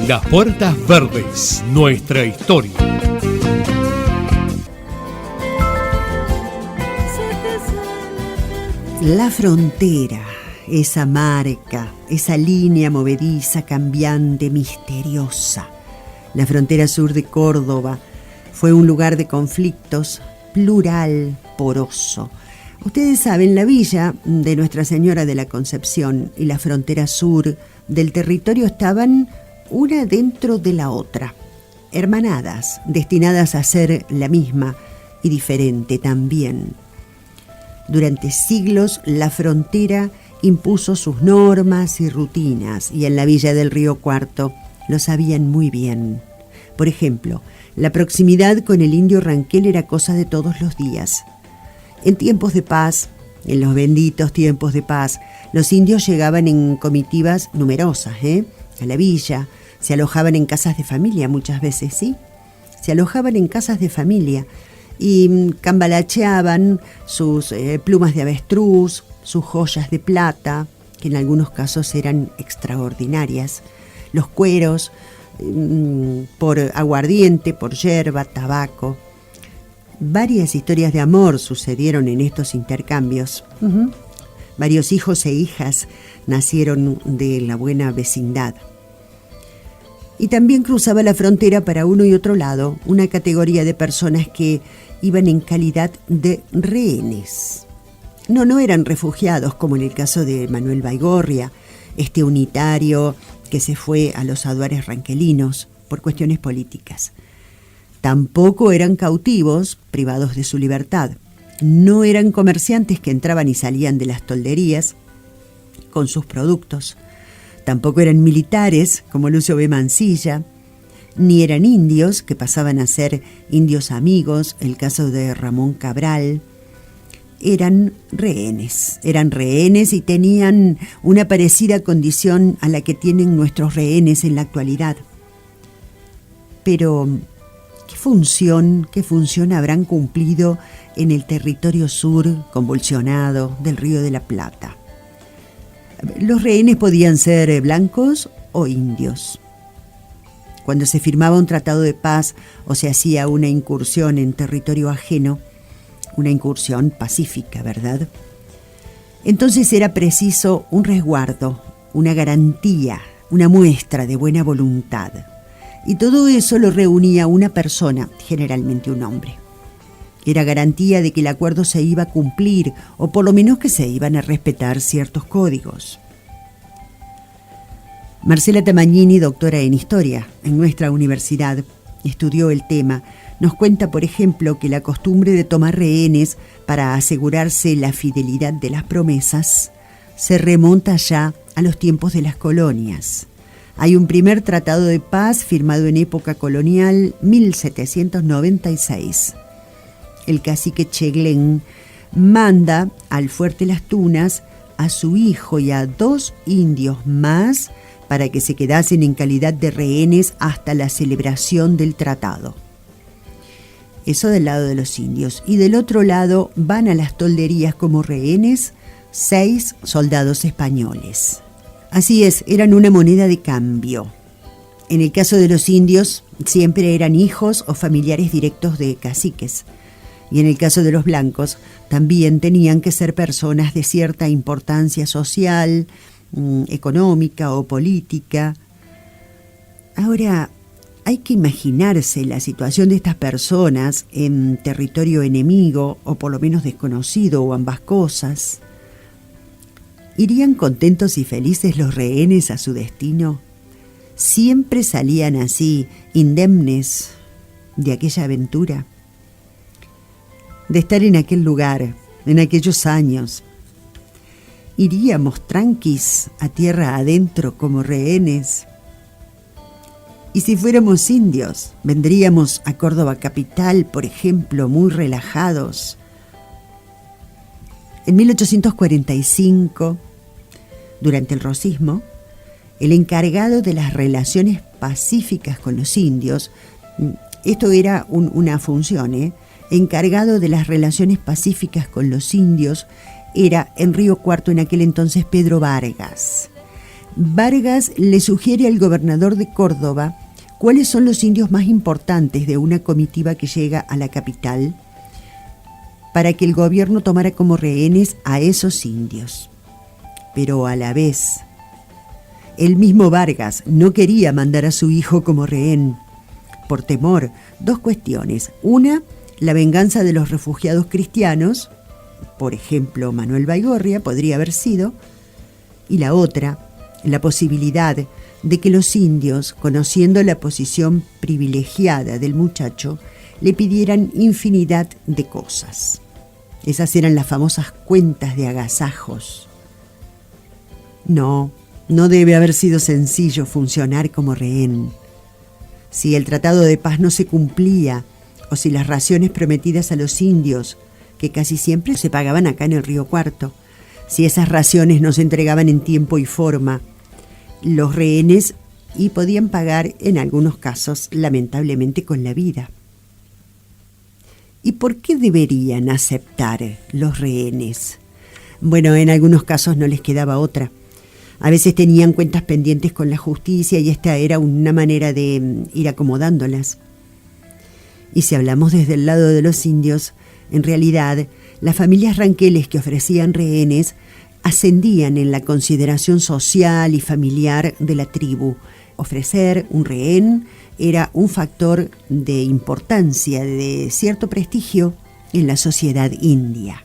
Las Puertas Verdes, nuestra historia. La frontera, esa marca, esa línea movediza, cambiante, misteriosa. La frontera sur de Córdoba fue un lugar de conflictos, plural, poroso. Ustedes saben, la villa de Nuestra Señora de la Concepción y la frontera sur del territorio estaban una dentro de la otra, hermanadas, destinadas a ser la misma y diferente también. Durante siglos la frontera impuso sus normas y rutinas, y en la villa del Río Cuarto lo sabían muy bien. Por ejemplo, la proximidad con el indio Ranquel era cosa de todos los días. En tiempos de paz, en los benditos tiempos de paz, los indios llegaban en comitivas numerosas, a la villa. Se alojaban en casas de familia muchas veces, ¿sí? Se alojaban en casas de familia y cambalacheaban sus plumas de avestruz, sus joyas de plata, que en algunos casos eran extraordinarias, los cueros por aguardiente, por yerba, tabaco. Varias historias de amor sucedieron en estos intercambios. Varios hijos e hijas nacieron de la buena vecindad. Y también cruzaba la frontera para uno y otro lado una categoría de personas que iban en calidad de rehenes. No eran refugiados, como en el caso de Manuel Baigorria, este unitario que se fue a los aduares ranquelinos por cuestiones políticas. Tampoco eran cautivos, privados de su libertad. No eran comerciantes que entraban y salían de las tolderías con sus productos. Tampoco eran militares, como Lucio B. Mansilla, ni eran indios, que pasaban a ser indios amigos, el caso de Ramón Cabral. Eran rehenes y tenían una parecida condición a la que tienen nuestros rehenes en la actualidad. Pero, ¿qué función habrán cumplido en el territorio sur convulsionado del Río de la Plata? Los rehenes podían ser blancos o indios. Cuando se firmaba un tratado de paz o se hacía una incursión en territorio ajeno, una incursión pacífica, ¿verdad? Entonces era preciso un resguardo, una garantía, una muestra de buena voluntad. Y todo eso lo reunía una persona, generalmente un hombre. Era garantía de que el acuerdo se iba a cumplir, o por lo menos que se iban a respetar ciertos códigos. Marcela Tamagnini, doctora en Historia en nuestra universidad, estudió el tema. Nos cuenta, por ejemplo, que la costumbre de tomar rehenes para asegurarse la fidelidad de las promesas se remonta ya a los tiempos de las colonias. Hay un primer tratado de paz firmado en época colonial, 1796. El cacique Cheglén manda al fuerte Las Tunas a su hijo y a 2 indios más para que se quedasen en calidad de rehenes hasta la celebración del tratado. Eso del lado de los indios. Y del otro lado van a las tolderías como rehenes 6 soldados españoles. Así es, eran una moneda de cambio. En el caso de los indios, siempre eran hijos o familiares directos de caciques. Y en el caso de los blancos, también tenían que ser personas de cierta importancia social, económica o política. Ahora, hay que imaginarse la situación de estas personas en territorio enemigo o por lo menos desconocido o ambas cosas. ¿Irían contentos y felices los rehenes a su destino? ¿Siempre salían así, indemnes de aquella aventura? De estar en aquel lugar, en aquellos años. ¿Iríamos tranquis a tierra adentro como rehenes? Y si fuéramos indios, vendríamos a Córdoba capital, por ejemplo, muy relajados. En 1845, durante el rosismo, el encargado de las relaciones pacíficas con los indios, esto era una función, encargado de las relaciones pacíficas con los indios, era en Río Cuarto en aquel entonces Pedro Vargas. Vargas le sugiere al gobernador de Córdoba cuáles son los indios más importantes de una comitiva que llega a la capital para que el gobierno tomara como rehenes a esos indios. Pero a la vez, el mismo Vargas no quería mandar a su hijo como rehén, por temor, dos cuestiones. Una, la venganza de los refugiados cristianos, por ejemplo, Manuel Baigorria podría haber sido, y la otra, la posibilidad de que los indios, conociendo la posición privilegiada del muchacho, le pidieran infinidad de cosas. Esas eran las famosas cuentas de agasajos. No debe haber sido sencillo funcionar como rehén. Si el tratado de paz no se cumplía, o si las raciones prometidas a los indios, que casi siempre se pagaban acá en el Río Cuarto, si esas raciones no se entregaban en tiempo y forma, los rehenes y podían pagar en algunos casos, lamentablemente, con la vida. ¿Y por qué deberían aceptar los rehenes? Bueno, en algunos casos no les quedaba otra. A veces tenían cuentas pendientes con la justicia y esta era una manera de ir acomodándolas. Y si hablamos desde el lado de los indios, en realidad, las familias ranqueles que ofrecían rehenes ascendían en la consideración social y familiar de la tribu. Ofrecer un rehén era un factor de importancia, de cierto prestigio en la sociedad india.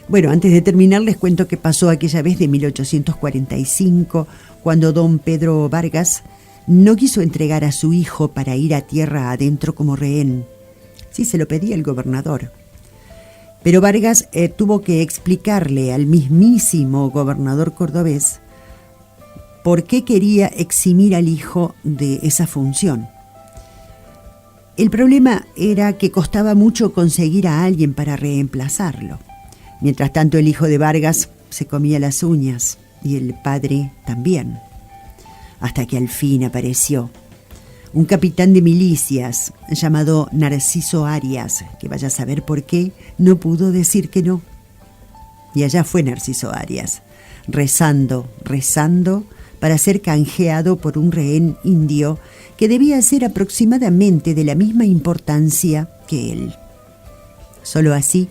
Bueno, antes de terminar les cuento qué pasó aquella vez de 1845, cuando don Pedro Vargas no quiso entregar a su hijo para ir a tierra adentro como rehén. Sí, se lo pedía el gobernador. Pero Vargas tuvo que explicarle al mismísimo gobernador cordobés por qué quería eximir al hijo de esa función. El problema era que costaba mucho conseguir a alguien para reemplazarlo. Mientras tanto, el hijo de Vargas se comía las uñas y el padre también, hasta que al fin apareció un capitán de milicias llamado Narciso Arias, que vaya a saber por qué no pudo decir que no. Y allá fue Narciso Arias, rezando para ser canjeado por un rehén indio que debía ser aproximadamente de la misma importancia que él. Solo así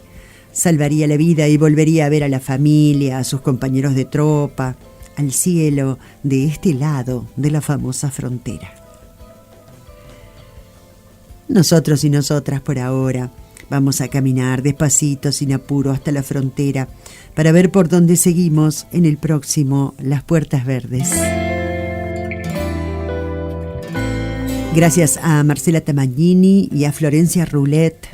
salvaría la vida y volvería a ver a la familia, a sus compañeros de tropa, al cielo de este lado de la famosa frontera. Nosotros y nosotras por ahora vamos a caminar despacito, sin apuro, hasta la frontera para ver por dónde seguimos en el próximo Las Puertas Verdes. Gracias a Marcela Tamagnini y a Florencia Roulet